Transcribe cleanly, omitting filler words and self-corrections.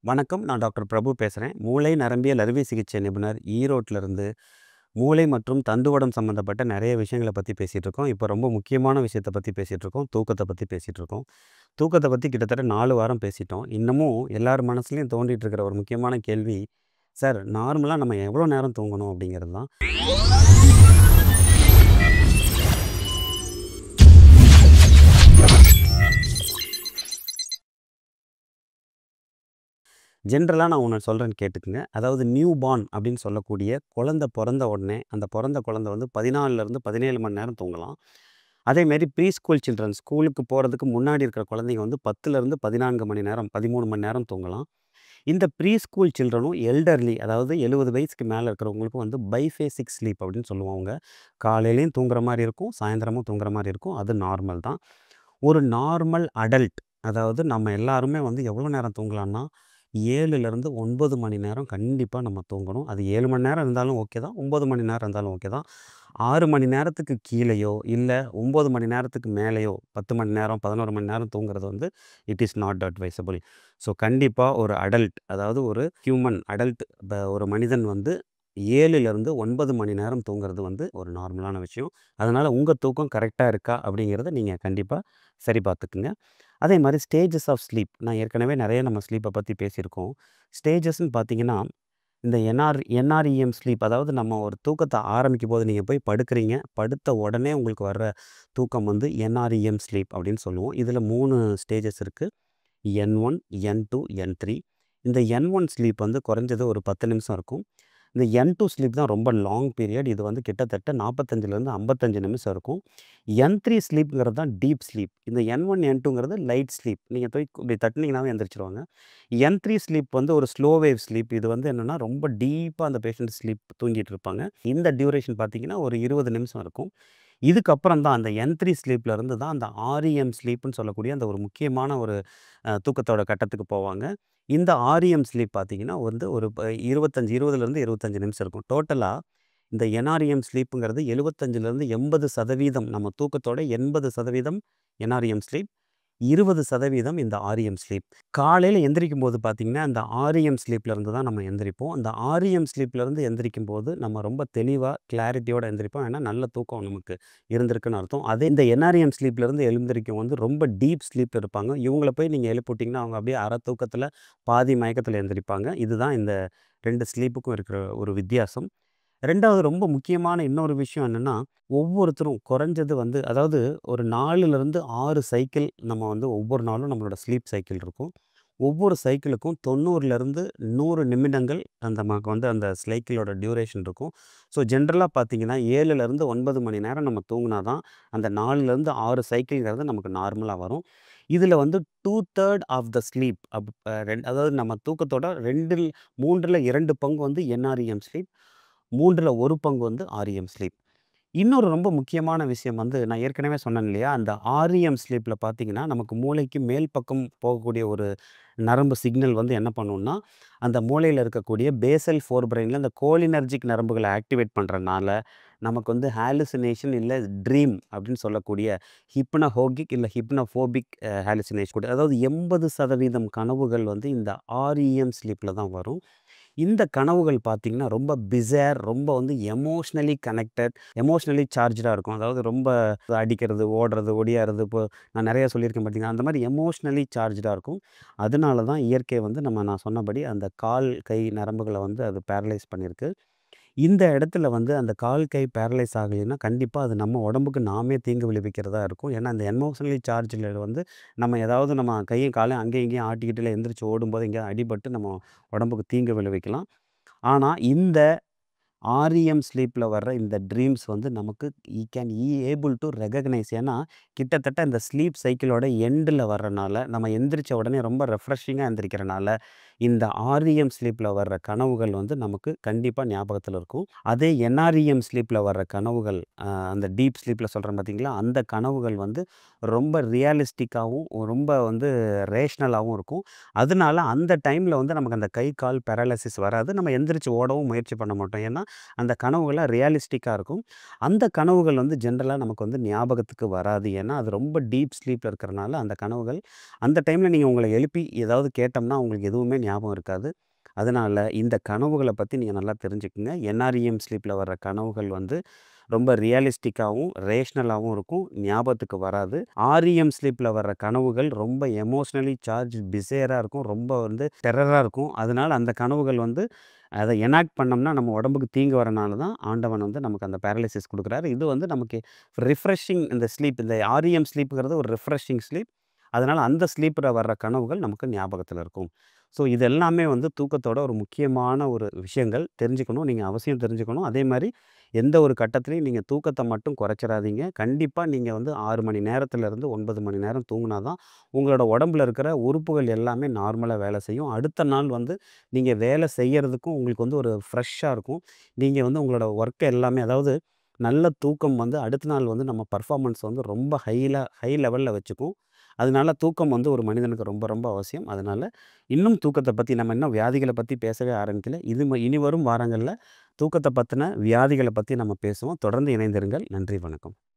வணக்கம். நான் டாக்டர் பிரபு பேசுறேன். மூளை நரம்பியல் அறுவை சிகிச்சை நிபுணர், ஈரோட்டிலருந்து. மூளை மற்றும் தண்டுவடம் சம்மந்தப்பட்ட நெறைய விஷயங்கள பத்தி பேசிட்டு இருக்கோம். இப்போ ரொம்ப முக்கியமான விஷயத்த பத்தி பேசிட்டு இருக்கோம். தூக்கத்த பத்தி பேசிட்டு இருக்கோம். தூக்கத்த பத்தி கிட்டத்தட்ட 4 வாரம் பேசிட்டோம். இன்னமும் எல்லார் மனசுலயும் தோண்டிட்டு இருக்கிற ஒரு முக்கியமான கேள்வி, சார் நார்மலா நம்ம எவ்வளோ நேரம் தூங்கணும்? அப்படிங்கிறது தான். ஜென்ரலா நான் ஒண்ணு சொல்றேன்னு கேட்டுக்கங்க. அதாவது நியூ பார்ன் அப்படின்னு சொல்லக்கூடிய குழந்தை பொறந்த உடனே, அந்த பொறந்த குழந்தை வந்து 14லருந்து 17 மணி நேரம் தூங்கலாம். அதேமாரி ப்ரீ ஸ்கூல் சில்ட்ரன் ஸ்கூலுக்கு போறதுக்கு முன்னாடி இருக்கிற குழந்தைங்க வந்து 10லருந்து 14 மணி நேரம், 13 மணி நேரம் தூங்கலாம். இந்த ப்ரீ ஸ்கூல் சில்ட்ரனும் எல்டர்லி அதாவது 70 வயசுக்கு மேல இருக்கிறவங்களுக்கும் வந்து பைஃபேசிக் ஸ்லீப் அப்படின்னு சொல்லுவாங்க. காலையிலயும் தூங்குற மாரி இருக்கும், சாயந்தரமும் தூங்குற மாரி இருக்கும். அது நார்மல் தான். ஒரு நார்மல் அடல்ட் அதாவது நம்ம எல்லாருமே வந்து எவ்வளோ நேரம் தூங்கலாம்னா, 7லிருந்து 9 மணி நேரம் கண்டிப்பா நம்ம தூங்கணும். அது 7 மணி நேரம் இருந்தாலும் ஓகே தான். 9 மணி நேரம் இருந்தாலும் ஓகே தான். 6 மணி நேரத்துக்கு கீழேயோ, இல்ல 9 மணி நேரத்துக்கு மேலேயோ 10 மணி நேரம், 11 மணி நேரம் தூங்குறது வந்து it is not advisable. So கண்டிப்பா ஒரு அடல்ட் அதாவது ஒரு ஹியூமன் அடல்ட் ஒரு மனிதன் வந்து 7லிருந்து 9 மணி நேரம் தூங்குறது வந்து ஒரு நார்மலான விஷயம். அதனால உங்க தூக்கம் கரெக்ட்டா இருக்கா? அப்படிங்கிறத நீங்க கண்டிப்பா சரி பார்த்துக்குங்க. அதே மாரி ஸ்டேஜஸ் ஆஃப் ஸ்லீப். நான் ஏற்கனவே நெறைய நம்ம ஸ்லீப்ப பத்தி பேசியிருக்கோம். ஸ்டேஜஸ்ன்னு பார்த்தீங்கன்னா, இந்த என்ஆர்இஎம் ஸ்லீப் அதாவது நம்ம ஒரு தூக்கத்த ஆரம்பிக்கும்போது நீங்க போய் படுக்கிறீங்க. படுத்த உடனே உங்களுக்கு வர்ற தூக்கம் வந்து என்ஆர்இஎம் ஸ்லீப் அப்படின்னு சொல்லுவோம். இதில 3 ஸ்டேஜஸ் இருக்கு. என்1, என்2, என்3. இந்த என்1 ஸ்லீப் வந்து குறைஞ்சது ஒரு 10 நிமிஷம் இருக்கும். இந்த என்2 ஸ்லீப் தான் ரொம்ப லாங் பீரியட். இது வந்து கிட்டத்தட்ட 45லேருந்து 55 நிமிஷம் இருக்கும். என்3 ஸ்லீப்ங்கிறது தான் டீப் ஸ்லீப். இந்த என்1, என்2ங்கிறது லைட் ஸ்லீப். நீங்க போய் இப்படி தட்டுனீங்கனாவே எந்திரிச்சுருவாங்க. என்3 ஸ்லீப் வந்து ஒரு ஸ்லோ வேவ் ஸ்லீப். இது வந்து என்னன்னா, ரொம்ப டீப்பா அந்த பேஷண்ட் ஸ்லீப் தூங்கிட்டு இருப்பாங்க. இந்த டியூரேஷன் பார்த்தீங்கன்னா, ஒரு 20 நிமிஷம் இருக்கும். இதுக்கப்புறம் தான் அந்த என்3 ஸ்லீப்ல இருந்து தான் அந்த ஆர்இஎம் ஸ்லீப்ன்னு சொல்லக்கூடிய அந்த ஒரு முக்கியமான ஒரு தூக்கத்தோட கட்டத்துக்கு போவாங்க. இந்த ஆர்இஎம் ஸ்லீப் பார்த்தீங்கன்னா வந்து ஒரு 20லிருந்து 25 நிமிஷம் இருக்கும். டோட்டலா இந்த என்ஆர்இஎம் ஸ்லீப்புங்கிறது 75லிருந்து 80% நம்ம தூக்கத்தோட 80% என்ஆர்இஎம் ஸ்லீப். 20% இந்த ஆர்இஎம் ஸ்லீப். காலையில எந்திரிக்கும்போது பார்த்தீங்கன்னா, அந்த ஆர்இஎம் ஸ்லீப்ல இருந்து தான் நம்ம எந்திரிப்போம். அந்த ஆர்இஎம் ஸ்லீப்ல இருந்து எந்திரிக்கும்போது, நம்ம ரொம்ப தெளிவா, கிளாரிட்டியோட எந்திரிப்போம். ஏன்னா, நல்ல தூக்கம் நமக்கு இருந்திருக்குன்னு அர்த்தம். அதே இந்த என்ஆர்இஎம் ஸ்லீப்ல இருந்து எழுந்திரிக்கும் வந்து ரொம்ப டீப் ஸ்லீப் இருப்பாங்க. இவங்கள போய் நீங்க எழுப்பிவிட்டீங்கன்னா, அவங்க அப்படியே அரை தூக்கத்தில, பாதி மயக்கத்தில எந்திரிப்பாங்க. இதுதான் இந்த 2 ஸ்லீப்புக்கும் இருக்கிற ஒரு வித்தியாசம். 2வது ரொம்ப முக்கியமான இன்னொரு விஷயம் என்னன்னா, ஒவ்வொருத்தரும் குறைஞ்சது வந்து அதாவது ஒரு 4லிருந்து 6 சைக்கிள் நம்ம வந்து ஒவ்வொரு நாளும் நம்மளோட ஸ்லீப் சைக்கிள் இருக்கும். ஒவ்வொரு சைக்கிளுக்கும் 90லிருந்து 100 நிமிடங்கள் அந்த நமக்கு வந்து அந்த சைக்கிளோட டியூரேஷன் இருக்கும். ஸோ ஜென்ரலா பார்த்தீங்கன்னா, 7லிருந்து 9 மணி நேரம் நம்ம தூங்குனா தான், அந்த 4லிருந்து 6 சைக்கிள்ங்கிறது நமக்கு நார்மலா வரும். இதில வந்து 2/3 ஆஃப் த ஸ்லீப் அதாவது நம்ம தூக்கத்தோட 3ல 2 பங்கு வந்து என்ஆர்இஎம் ஸ்லீப். 3ல 1 பங்கு வந்து ஆர்இஎம் ஸ்லீப். இன்னொரு ரொம்ப முக்கியமான விஷயம் வந்து நான் ஏற்கனவே சொன்னேன் இல்லையா? அந்த ஆர்இஎம் ஸ்லீப்ல பார்த்தீங்கன்னா, நமக்கு மூளைக்கு மேல் பக்கம் போகக்கூடிய ஒரு நரம்பு சிக்னல் வந்து என்ன பண்ணும்னா, அந்த மூளையில இருக்கக்கூடிய பேசல் ஃபோர் பிரெயின்ல இந்த கோலினர்ஜிக் நரம்புகள ஆக்டிவேட் பண்றனால, நமக்கு வந்து ஹாலுசினேஷன் இல்ல ட்ரீம் அப்படின்னு சொல்லக்கூடிய ஹிப்னோகோகிக் இல்ல ஹிப்னோஃபோபிக் ஹாலுசினேஷன் கூட அதாவது 80% கனவுகள் வந்து இந்த ஆர்இஎம் ஸ்லீப்ல தான் வரும். இந்த கனவுகள் பார்த்தீங்கன்னா, ரொம்ப பிசேர் ரொம்ப வந்து எமோஷனலி கனெக்டட், எமோஷனலி சார்ஜ்டா இருக்கும். அதாவது ரொம்ப அடிக்கிறது, ஓடுறது, ஒடியாறது இப்போ நான் நெறைய சொல்லியிருக்கேன் பார்த்தீங்களா, அந்த மாரி எமோஷனலி சார்ஜ்டா இருக்கும். அதனால தான் இயற்கை வந்து நான் சொன்னபடி அந்த கால், கை நரம்புகள வந்து அது பேரலைஸ் பண்ணியிருக்கு. இந்த இடத்துல வந்து அந்த கால், கை பேரலைஸ் ஆகலைன்னா, கண்டிப்பா அது நம்ம உடம்புக்கு நாமே தீங்கு விளைவிக்கிறதா இருக்கும். ஏன்னா, இந்த எமோஷனலி சார்ஜ்ல வந்து நம்ம ஏதாவது நம்ம கையும், காலும் அங்கேயும் இங்கேயும் ஆட்டிக்கிட்டு இல்ல எந்திரிச்சு ஓடும்போது எங்கேயாவது அடிபட்டு நம்ம உடம்புக்கு தீங்கு விளைவிக்கலாம். ஆனா, இந்த ஆர்இஎம் ஸ்லீப்ல வர்ற இந்த ட்ரீம்ஸ் வந்து நமக்கு கேன் ஏபிள் டூ ரெகக்னைஸ் ஏன்னா, கிட்டத்தட்ட இந்த ஸ்லீப் சைக்கிளோட எண்டுல வர்றனால, நம்ம எந்திரிச்ச உடனே ரொம்ப ரெஃப்ரெஷிங்கா எந்திரிக்கிறனால, இந்த ஆர்இஎம் ஸ்லீப்ல வர்ற கனவுகள் வந்து நமக்கு கண்டிப்பா ஞாபகத்துல இருக்கும். அதே என்ஆர்இஎம் ஸ்லீப்ல வர்ற கனவுகள், அந்த டீப் ஸ்லீப்ல சொல்றேன் பார்த்தீங்களா, அந்த கனவுகள் வந்து ரொம்ப ரியலிஸ்டிக்காவும், ரொம்ப வந்து ரேஷனலாவும் இருக்கும். அதனால அந்த டைம்ல வந்து நமக்கு அந்த கை, கால் பேரலைசிஸ் வராது. நம்ம எந்திரிச்சு ஓடவும் முயற்சி பண்ண மாட்டோம். ஏன்னா, அந்த கனவுகள்லாம் ரியலிஸ்டிக்கா இருக்கும். அந்த கனவுகள் வந்து ஜென்ரலா நமக்கு வந்து ஞாபகத்துக்கு வராது. ஏன்னா, அது ரொம்ப டீப் ஸ்லீப்ல இருக்கிறனால அந்த கனவுகள் அந்த டைம்ல நீங்க உங்கள எழுப்பி ஏதாவது கேட்டோம்னா, உங்களுக்கு எதுவுமே ஞாபகம் இருக்காது. அதனால இந்த கனவுகள பத்தி நீங்க நல்லா தெரிஞ்சுக்கங்க. என்ஆர்இஎம் ஸ்லீப்ல வர்ற கனவுகள் வந்து ரொம்ப ரியலிஸ்டிக்காவும், ரேஷனலாவும் இருக்கும். ஞாபகத்துக்கு வராது. ஆர்இஎம் ஸ்லீப்ல வர்ற கனவுகள் ரொம்ப எமோஷனலி சார்ஜ் பிஸியரா இருக்கும். ரொம்ப வந்து டெரரா இருக்கும். அதனால அந்த கனவுகள் வந்து அத எனாக்ட் பண்ணோம்னா, நம்ம உடம்புக்கு தீங்கு வரனால தான் ஆண்டவன் வந்து நமக்கு அந்த பேரலிசிஸ் குடுக்குறாரு. இது வந்து நமக்கு ரிஃப்ரெஷிங் இந்த ஸ்லீப் இந்த ஆர்இஎம் ஸ்லீப்ங்கிறது ஒரு ரிஃப்ரெஷிங் ஸ்லீப். அதனால அந்த ஸ்லீப்ல வர்ற கனவுகள் நமக்கு ஞாபகத்துல இருக்கும். ஸோ இது எல்லாமே வந்து தூக்கத்தோட ஒரு முக்கியமான ஒரு விஷயங்கள். தெரிஞ்சுக்கணும். நீங்க அவசியம் தெரிஞ்சுக்கணும். அதேமாரி எந்த ஒரு கட்டத்திலயும் நீங்க தூக்கத்த மட்டும் குறைச்சிறாதீங்க. கண்டிப்பா நீங்க வந்து 6 மணி நேரத்திலிருந்து 9 மணி நேரம் தூங்குனா தான், உங்களோட உடம்புல இருக்கிற உறுப்புகள் எல்லாமே நார்மலா வேலை செய்யும். அடுத்த நாள் வந்து நீங்க வேலை செய்யறதுக்கும் உங்களுக்கு வந்து ஒரு ஃப்ரெஷ்ஷா இருக்கும். நீங்க வந்து உங்களோட ஒர்க் எல்லாமே அதாவது நல்ல தூக்கம் வந்து அடுத்த நாள் வந்து நம்ம பெர்ஃபார்மன்ஸ் வந்து ரொம்ப ஹை லெவல்ல வச்சுக்கும். அதனால தூக்கம் வந்து ஒரு மனிதனுக்கு ரொம்ப ரொம்ப அவசியம். அதனால இன்னும் தூக்கத்த பத்தி நம்ம இன்னும் வியாதிகள பத்தி பேசவே ஆரம்பிக்கல. இனி வரும் வாரங்கள்ல தூக்கத்த பத்தின வியாதிகள பத்தி நம்ம பேசுவோம். தொடர்ந்து இணைந்திருங்கள். நன்றி, வணக்கம்.